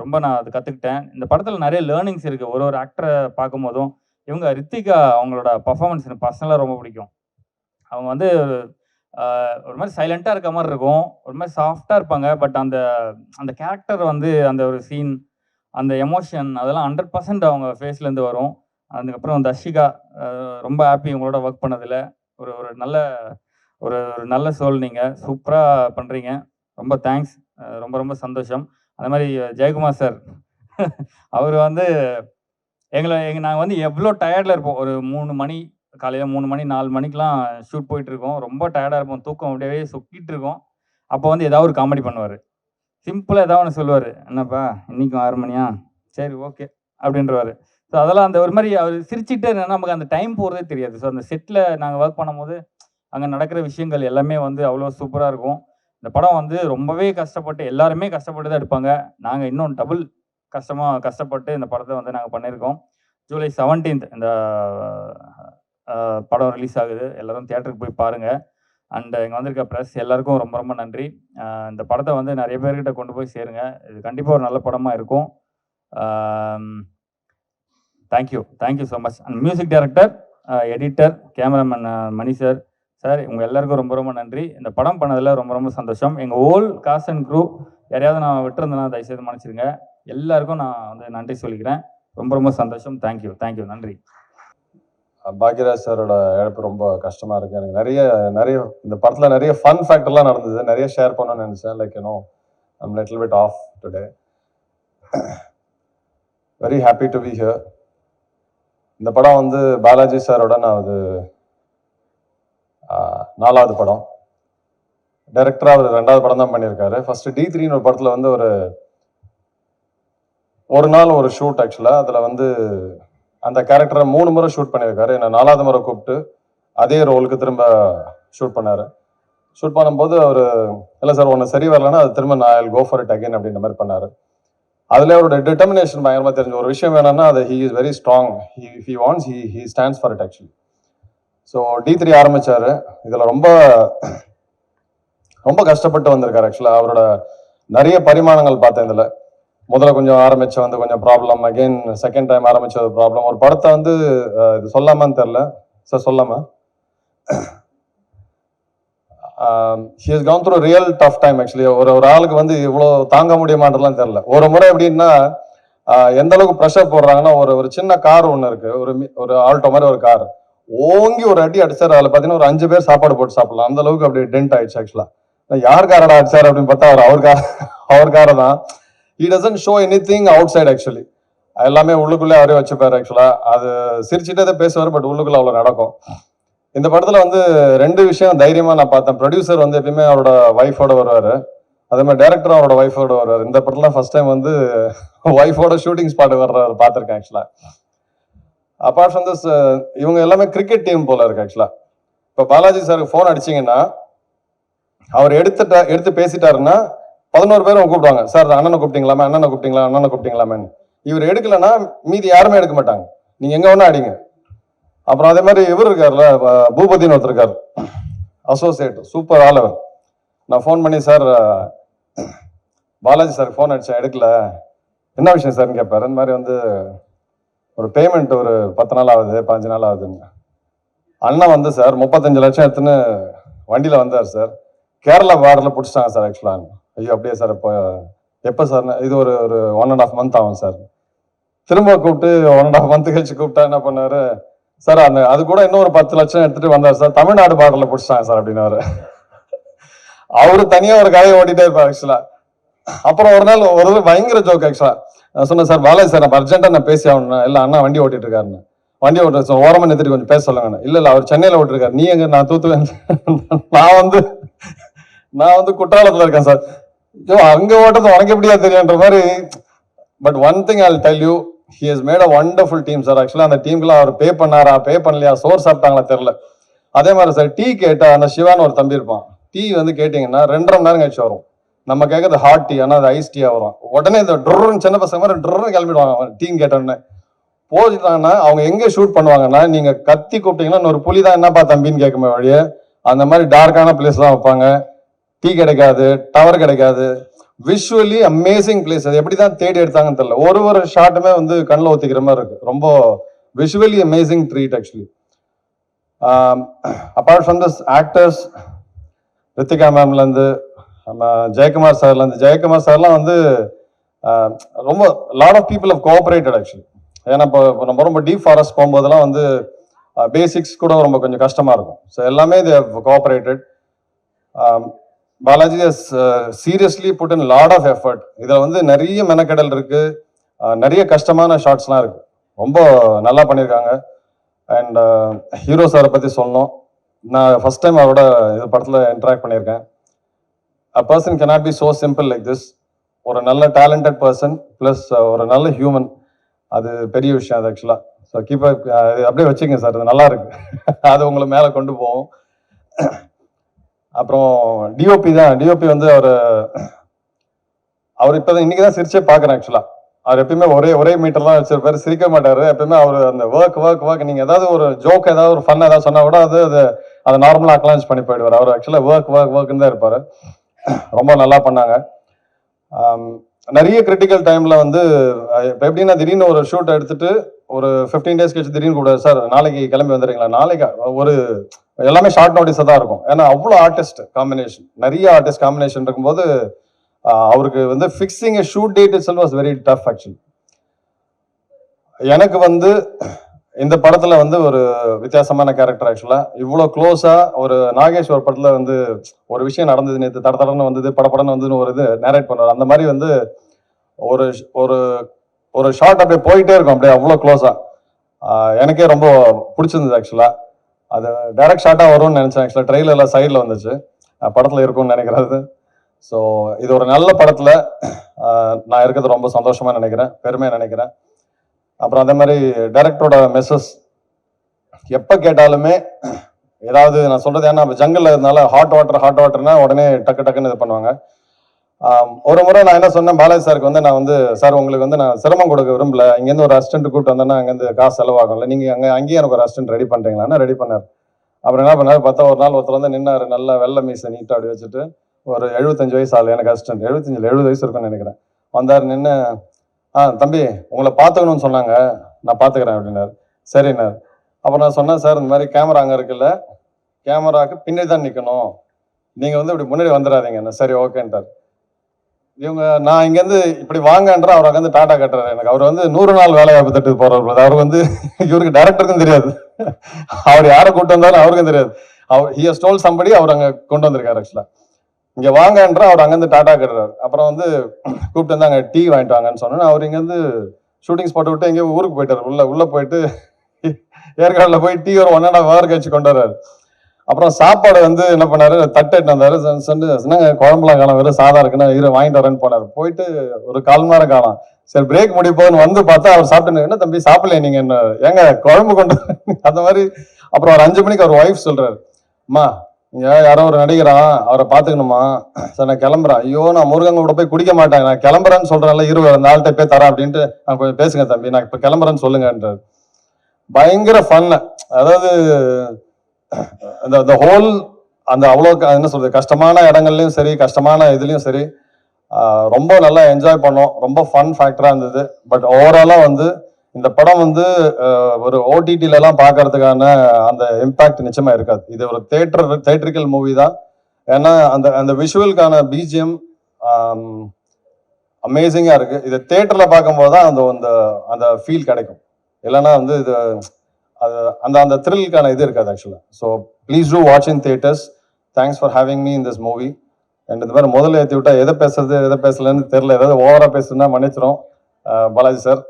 ரொம்ப அது கற்றுக்கிட்டேன். இந்த படத்தில் நிறைய லேர்னிங்ஸ் இருக்குது. ஒரு ஆக்டரை பார்க்கும்போதும் இவங்க ரித்திகா, அவங்களோட பர்ஃபார்மன்ஸ் எனக்கு பர்சனலாக ரொம்ப பிடிக்கும். அவங்க வந்து ஒரு மாதிரி சைலண்ட்டாக இருக்க மாதிரி இருக்கும், ஒரு மாதிரி சாஃப்டாக இருப்பாங்க. பட் அந்த கேரக்டர் வந்து அந்த ஒரு சீன், அந்த எமோஷன், அதெல்லாம் 100% அவங்க ஃபேஸ்லேருந்து வரும். அதுக்கப்புறம் தர்ஷிகா, ரொம்ப ஹாப்பி உங்களோட ஒர்க் பண்ணதில். ஒரு நல்ல சோல். நீங்கள் சூப்பராக பண்ணுறீங்க. ரொம்ப தேங்க்ஸ். ரொம்ப ரொம்ப சந்தோஷம். அந்த மாதிரி ஜெயக்குமார் சார் அவர் வந்து நாங்கள் வந்து எவ்வளோ டயர்டில் இருப்போம். ஒரு 3 மணி காலையில் 3 மணி 4 மணிக்கெலாம் ஷூட் போயிட்டுருக்கோம். ரொம்ப டயர்டாக இருப்போம், தூக்கம் அப்படியே சொக்கிட்டு இருக்கோம். அப்போ வந்து ஏதாவது ஒரு காமெடி பண்ணுவார். சிம்பிளாக ஏதாவது ஒன்று சொல்லுவார். என்னப்பா இன்றைக்கும் 6 மணியா, சரி ஓகே அப்படின்றவாரு. ஸோ அதெல்லாம் அந்த ஒரு மாதிரி அவர் சிரிச்சுட்டே நமக்கு அந்த டைம் போகிறதே தெரியாது. ஸோ அந்த செட்டில் நாங்கள் ஒர்க் பண்ணும்போது அங்கே நடக்கிற விஷயங்கள் எல்லாமே வந்து அவ்வளோ சூப்பராக இருக்கும். இந்த படம் வந்து ரொம்பவே கஷ்டப்பட்டு, எல்லாருமே கஷ்டப்பட்டு தான் எடுப்பாங்க. நாங்கள் இன்னும் டபுள் கஷ்டப்பட்டு இந்த படத்தை வந்து நாங்கள் பண்ணியிருக்கோம். ஜூலை 17th இந்த படம் ரிலீஸ் ஆகுது. எல்லோரும் தியேட்டருக்கு போய் பாருங்கள். அண்ட் இங்கே வந்திருக்க ப்ரெஸ் எல்லாருக்கும் ரொம்ப ரொம்ப நன்றி. இந்த படத்தை வந்து நிறைய பேர்கிட்ட கொண்டு போய் சேருங்க. இது கண்டிப்பாக ஒரு நல்ல படமாக இருக்கும். Thank you so much. And music director, editor, cameraman Mani sir உங்கள் எல்லாருக்கும் ரொம்ப ரொம்ப நன்றி. இந்த படம் பண்ணதில் ரொம்ப ரொம்ப சந்தோஷம். எங்கள் ஹோல் காஸ்ட் அண்ட் க்ரூ யாரையாவது நான் விட்டுருந்தேன்னா தயவுசெய்து மன்னிச்சிருங்க. எல்லாருக்கும் நான் வந்து நன்றி சொல்லிக்கிறேன். ரொம்ப ரொம்ப சந்தோஷம். தேங்க்யூ நன்றி. பாக்யராஜ் சாரோட இழப்பு ரொம்ப கஷ்டமாக இருக்குது. எனக்கு நிறைய இந்த படத்தில் நிறைய ஃபன் ஃபேக்டர்லாம் நடந்தது. நிறைய ஷேர் பண்ணணும்னு நினச்சேன். Like I'm little bit off today. Very happy to be here. இந்த படம் வந்து பாலாஜி சாரோட நான் அது 4வது படம். டைரக்டராக அவர் 2வது படம் தான் பண்ணியிருக்காரு. ஃபர்ஸ்ட் D3 ஒரு படத்தில் வந்து ஒரு நாள் ஒரு ஷூட். ஆக்சுவலாக அதில் வந்து அந்த கேரக்டரை 3 முறை ஷூட் பண்ணியிருக்காரு. என்னை 4வது முறை கூப்பிட்டு அதே ரோலுக்கு திரும்ப ஷூட் பண்ணார். ஷூட் பண்ணும்போது அவர் இல்லை சார் ஒன்று சரி வரலன்னா அது திரும்ப நான் ஐல் கோ ஃபார் இட் அகைன் அப்படின்ற மாதிரி பண்ணார். அதில் அவரோட டிட்டர்மினேஷன் பயங்கரமாக தெரிஞ்ச ஒரு விஷயம் வேணும்னா அது he is very strong. He wants he stands for it actually. So D3 ஆரம்பித்தார். இதில் ரொம்ப ரொம்ப கஷ்டப்பட்டு வந்திருக்காரு. ஆக்சுவலாக அவரோட நிறைய பரிமாணங்கள் பார்த்தேன். இதில் முதல்ல கொஞ்சம் ஆரம்பிச்ச வந்து கொஞ்சம் ப்ராப்ளம், அகெயின் செகண்ட் டைம் ஆரம்பிச்ச ஒரு ப்ராப்ளம். ஒரு படத்தை வந்து இது சொல்லாமான்னு தெரில சார், சொல்லாமா he has gone through a real tough time actually. ஒரு ஆளுக்கு வந்து இவ்வளோ தாங்க முடியுமான்றலாம் தெரில. ஒரு முறை எப்படின்னா எந்த அளவுக்கு ப்ரெஷர் போடுறாங்கன்னா ஒரு சின்ன கார் ஒன்று இருக்கு, ஒரு ஆல்டோ மாதிரி ஒரு கார், ஓங்கி ஒரு அடி அடிச்சார். அதில் பார்த்தீங்கன்னா ஒரு 5 பேர் சாப்பாடு போட்டு சாப்பிடலாம். அந்த அளவுக்கு அப்படி டென்ட் ஆயிடுச்சு. ஆக்சுவலா யார் காரடா அடிச்சார் அப்படின்னு பார்த்தா அவர் காரை தான். He doesn't show anything outside actually. எல்லாமே உள்ளுக்குள்ளே அவரே வச்சுப்பாரு. ஆக்சுவலா அது சிரிச்சுட்டே தான் பேசுவார், பட் உள்ளுக்குள்ள அவ்வளோ நடக்கும். இந்த படத்துல வந்து 2 விஷயம் தைரியமா நான் பார்த்தேன். ப்ரொடியூசர் வந்து எப்பயுமே அவரோட ஒய்ஃபோட வருவாரு, அதே மாதிரி டைரக்டர் அவரோட ஒய்ஃபோட வருவார். இந்த படத்துல ஃபர்ஸ்ட் டைம் வந்து ஒய்ஃபோட ஷூட்டிங் ஸ்பாட் வர்றாரு பார்த்துருக்கேன். ஆக்சுவலா அப்பார்ட் ஃப்ரம் திஸ் இவங்க எல்லாமே கிரிக்கெட் டீம் போல இருக்கு. ஆக்சுவலா இப்போ பாலாஜி சாருக்கு ஃபோன் அடிச்சிங்கன்னா அவர் எடுத்து பேசிட்டாருன்னா 11 பேரும் கூப்பிடுவாங்க. சார் அண்ணனை கூப்பிட்டீங்களாமே. இவர் எடுக்கலன்னா மீதி யாருமே எடுக்க மாட்டாங்க. நீங்க எங்க வேணா அடிங்க. அப்புறம் அதே மாதிரி இவர் இருக்காருல்ல, பூபதினு ஒருத்தர் இருக்காரு, அசோசியேட், சூப்பர் ஆள் அவர். நான் ஃபோன் பண்ணி சார் பாலாஜி சார் ஃபோன் அடிச்சேன், எடுக்கல, என்ன விஷயம் சார்ன்னு கேட்பாரு. இந்த மாதிரி வந்து ஒரு பேமெண்ட் ஒரு 10 நாள் ஆகுது, 15 நாள் ஆகுதுன்னு. அண்ணன் வந்து சார் 35 லட்சம் எடுத்துன்னு வண்டியில் வந்தார் சார். கேரளா பார்டரில் பிடிச்சிட்டாங்க சார். ஆக்சுவலாக ஐயோ அப்படியே சார், எப்போ சார்? இது ஒரு 1.5 month ஆகும் சார். திரும்ப கூப்பிட்டு 1.5 month கழிச்சு கூப்பிட்டா என்ன பண்ணாரு சார், அது கூட இன்னொரு 10 லட்சம் எடுத்துட்டு வந்தார் சார், தமிழ்நாடு பார்டரில் பிடிச்சிட்டாங்க சார் அப்படின்னாரு. அவரு தனியா ஒரு கதையை ஓட்டிட்டே இருப்பார். ஆக்சுவலா அப்புறம் ஒரு நாள் பயங்கர ஜோக். ஆக்சுவலா நான் சொன்னேன் சார் பாலாஜி சார், நான் அர்ஜென்ட்டா நான் பேசி ஆகணும். இல்லை அண்ணா வண்டி ஓட்டிட்டு இருக்காருன்னு. வண்டி ஓட்டுற ஓரமா நிறுத்திட்டு கொஞ்சம் பேச சொல்லுங்க. இல்லை அவர் சென்னையில ஓட்டிருக்காரு, நீ எங்க? நான் தூத்துவேன், நான் வந்து குற்றாலத்துல இருக்கேன் சார். அங்க ஓட்டுறது உனக்கு எப்படியா தெரியுன்ற மாதிரி. But one thing I will tell you, he has made a wonderful team sir. ஆக்சுவலா அந்த டீமுக்குலாம் அவர் பே பண்ணாரா, பே பண்ணலையா, சோறு சாப்பிட்டாங்களா தெரியல. அதே மாதிரி சார் டீ கேட்டா அந்த சிவான்னு ஒரு தம்பி இருப்பான், டீ வந்து கேட்டீங்கன்னா 2.5 மணி நேரம் கழிச்சு வரும். நம்ம கேட்கறது ஹாட் டீ, ஆனால் அது ஐஸ் டீயா வரும். உடனே இந்த ட்ருன்னு சின்ன பசங்க மாதிரி ட்ருன்னு கிளம்பிடுவாங்க டீன்னு கேட்டோன்னே. போச்சுட்டாங்கன்னா அவங்க எங்கே ஷூட் பண்ணுவாங்கன்னா, நீங்க கத்தி கூப்பிட்டீங்கன்னா ஒரு புலி தான் என்னப்பா தம்பின்னு கேட்குமே வழியே, அந்த மாதிரி டார்க்கான பிளேஸ் தான் வைப்பாங்க. டீ கிடைக்காது, டவர் கிடைக்காது. Visually amazing place. அது எப்படி தான் தேடி எடுத்தாங்கன்னு தெரியல. ஒரு ஷாட்டுமே வந்து கண்ணில் ஊற்றிக்கிற மாதிரி இருக்கு. ரொம்ப visually amazing treat actually. Apart from this actors, Rithika மேம்லேருந்து நம்ம ஜெயக்குமார் சார்லாம் வந்து ரொம்ப lot of people have cooperated actually. ஏன்னா இப்போ நம்ம ரொம்ப டீப் ஃபாரஸ்ட் போகும்போதெல்லாம் வந்து பேசிக்ஸ் கூட ரொம்ப கொஞ்சம் கஷ்டமாக இருக்கும். ஸோ எல்லாமே இது cooperated. Balaji has seriously put in lot of effort. இதில் வந்து நிறைய மெனக்கெடல் இருக்கு, நிறைய கஷ்டமான ஷார்ட்ஸ்லாம் இருக்கு, ரொம்ப நல்லா பண்ணியிருக்காங்க. அண்ட் ஹீரோ சாரை பற்றி சொல்லணும். நான் ஃபர்ஸ்ட் டைம் அவரோட இது படத்தில் இன்ட்ராக்ட் பண்ணியிருக்கேன். A person cannot be so simple like this. ஒரு நல்ல டேலண்டட் பர்சன் ப்ளஸ் ஒரு நல்ல ஹியூமன், அது பெரிய விஷயம் அது ஆக்சுவலாக. ஸோ கீப் அப்படியே வச்சுக்கங்க சார், அது நல்லா இருக்கு. அது உங்களை மேலே கொண்டு போகும். அப்புறம் டிஓபி வந்து அவர் இப்போ தான் இன்னைக்கு தான் சிரிச்சே பார்க்குறேன் ஆக்சுவலாக. அவர் எப்பயுமே ஒரே மீட்டர் தான் வச்சிருப்பாரு, சிரிக்க மாட்டாரு. எப்பயுமே அவர் அந்த ஒர்க் நீங்கள் ஏதாவது ஒரு ஜோக் ஏதாவது ஒரு ஃபன் ஏதாவது சொன்னா கூட அதை நார்மலாக அக்லான்ஸ் பண்ணி போயிடுவார். அவர் ஆக்சுவலாக ஒர்க்குன்னு தான் இருப்பார். ரொம்ப நல்லா பண்ணாங்க. நிறைய கிரிட்டிக்கல் டைம்ல வந்து இப்போ எப்படின்னா திடீர்னு ஒரு ஷூட் எடுத்துட்டு ஒரு 15 days கழிச்சு திடீர்னு கூட சார் நாளைக்கு கிளம்பி வந்துடுறீங்களா, நாளைக்கு ஒரு எல்லாமே ஷார்ட் நோட்டீஸாக தான் இருக்கும். ஏன்னா அவ்வளோ ஆர்டிஸ்ட் காம்பினேஷன், நிறைய ஆர்டிஸ்ட் காம்பினேஷன் இருக்கும்போது அவருக்கு வந்து fixing a shoot date itself was very tough actually. எனக்கு வந்து இந்த படத்துல வந்து ஒரு வித்தியாசமான கேரக்டர் ஆக்சுவலா. இவ்வளோ க்ளோஸா ஒரு நாகேஷ் ஒரு படத்துல வந்து ஒரு விஷயம் நடந்தது நேற்று, தடன்னு வந்தது, படப்படன்னு வந்து ஒரு இது நேரேட் பண்ணுவார். அந்த மாதிரி வந்து ஒரு ஒரு ஒரு ஷார்ட் அப்படியே போயிட்டே இருக்கும், அப்படியே அவ்வளோ க்ளோஸா. எனக்கே ரொம்ப பிடிச்சிருந்தது ஆக்சுவலா. அது டைரக்ட் ஷார்ட்டாக வரும்னு நினைச்சேன் ஆக்சுவலா. ட்ரெயிலர்லாம் சைடில் வந்துச்சு, படத்துல இருக்கும்னு நினைக்கிறது. ஸோ இது ஒரு நல்ல படத்துல நான் இருக்கிறது ரொம்ப சந்தோஷமா நினைக்கிறேன், பெருமையாக நினைக்கிறேன். அப்புறம் அதே மாதிரி டைரக்டரோட மெசஸ் எப்போ கேட்டாலுமே ஏதாவது நான் சொல்றது, ஏன்னா ஜங்கல்ல இருந்தால ஹாட் வாட்டர்னா உடனே டக்குன்னு இது பண்ணுவாங்க. ஒரு முறை நான் என்ன சொன்னேன் பாலாஜி சாருக்கு வந்து, நான் வந்து சார் உங்களுக்கு வந்து நான் சிரமம் கொடுக்க விரும்பல, இங்கேருந்து ஒரு அசிஸ்டன்ட் கூப்பிட்டு வந்தேன்னா அங்கேருந்து காசு செலவாகும்ல, நீங்கள் அங்கேயே எனக்கு ஒரு அசிஸ்டன்ட் ரெடி பண்ணுறீங்களான்னா ரெடி பண்ணார். அப்புறம் என்ன பண்ணார் பார்த்தா ஒரு நாள் ஒருத்தர் வந்து நின்னாரு, நல்லா வெள்ளை மீசை நீட்டாக அப்படி வச்சுட்டு, ஒரு 75 வயசு ஆள், எனக்கு அசிஸ்டன்ட் 70 வயசு இருக்குன்னு நினைக்கிறேன். வந்தார், நின்று தம்பி உங்களை பார்த்துக்கணும்னு சொன்னாங்க, நான் பார்த்துக்கிறேன் அப்படின்னாரு. சரிண்ணார். அப்புறம் நான் சொன்னேன் சார் இந்த மாதிரி கேமரா அங்கே இருக்குல்ல, கேமராவுக்கு பின்னாடி தான் நிற்கணும், நீங்கள் வந்து இப்படி முன்னாடி வந்துடாதீங்க. சரி ஓகேன்ட்டார். இவங்க நான் இங்கேருந்து இப்படி வாங்கன்ற அவர் அங்கேருந்து டாட்டா கட்டுறாரு எனக்கு. அவர் வந்து 100 நாள் வேலை வாய்ப்பு தட்டு போறாரு. அவர் வந்து இவருக்கு டைரக்டருக்கும் தெரியாது, அவர் யாரை கூப்பிட்டு வந்தாலும் அவருக்கும் தெரியாது. he has told somebody அவர் அங்கே கொண்டு வந்திருக்காரு ஆக்சுவலா. இங்கே வாங்கன்ற அவர் அங்கேருந்து டாட்டா கட்டுறாரு. அப்புறம் வந்து கூப்பிட்டு வந்து அங்கே டீ வாங்கிட்டு வாங்கன்னு சொன்னேன். அவர் இங்கேருந்து ஷூட்டிங் ஸ்பாட்டை விட்டு எங்கேயோ ஊருக்கு போயிட்டார். உள்ள போயிட்டு ஏற்காடில் போய் டீ ஒரு 1.5 hour கழிச்சு கொண்டு வர்றாரு. அப்புறம் சாப்பாடு வந்து என்ன பண்ணாரு, தட்டு வந்தாரு. சொன்னாங்க குழம்புலாம் காலம் வெறும் சாதம் இருக்குன்னா இரு வாங்கிட்டு வரேன்னு போனார். போயிட்டு ஒரு 1/4 மணி நேரம் காலம். சரி பிரேக் முடிய போகுதுன்னு வந்து பார்த்தா அவர் சாப்பிட்டு, என்ன தம்பி சாப்பிடல நீங்க, என்ன ஏங்க குழம்பு கொண்டு அந்த மாதிரி. அப்புறம் ஒரு 5 மணிக்கு அவர் ஒய்ஃப் சொல்றாரு, அம்மா இங்க யாரோ ஒரு நடிகரான், அவரை பாத்துக்கணுமா. சார் நான் கிளம்புறேன். ஐயோ நான் முருகங்க கூட போய் குடிக்க மாட்டேன், நான் கிளம்புறேன்னு சொல்றேன்ல, அந்த ஆள்கிட்ட போய் தரேன் அப்படின்ட்டு, நான் கொஞ்சம் பேசுங்க தம்பி, நான் இப்ப கிளம்புறேன்னு சொல்லுங்கன்றாரு. பயங்கர ஃபன். அதாவது அந்த ஹோல் அந்த அவ்வளோ என்ன சொல்றது, கஷ்டமான இடங்கள்லயும் சரி, கஷ்டமான இதுலயும் சரி, ரொம்ப நல்லா என்ஜாய் பண்ணோம். ரொம்ப ஃபன் ஃபேக்டரா இருந்தது. பட் ஓவராலா வந்து இந்த படம் வந்து ஒரு ஓடிடில எல்லாம் பார்க்கறதுக்கான அந்த இம்பாக்ட் நிச்சயமா இருக்காது. இது ஒரு தியேட்ரிக்கல் மூவி தான். ஏன்னா அந்த விஷுவலுக்கான பிஜிஎம் அமேசிங்கா இருக்கு. இது தியேட்டர்ல பார்க்கும்போது தான் அந்த ஃபீல் கிடைக்கும். இல்லைன்னா வந்து இது அந்த த்ரில்லுக்கான இது இருக்காது ஆக்சுவலா. So please do watch in theatres. Thanks for having me in this movie. And இந்த மாதிரி முதல்ல ஏற்றி விட்டா எதை பேசுறது எதை பேசலன்னு தெரியல, ஏதாவது ஓவரா பேசுனா மன்னிச்சிரும் Balaji sir.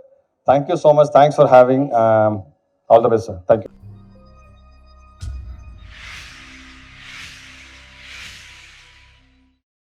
Thank you so much. Thanks for having all the best, sir. Thank you.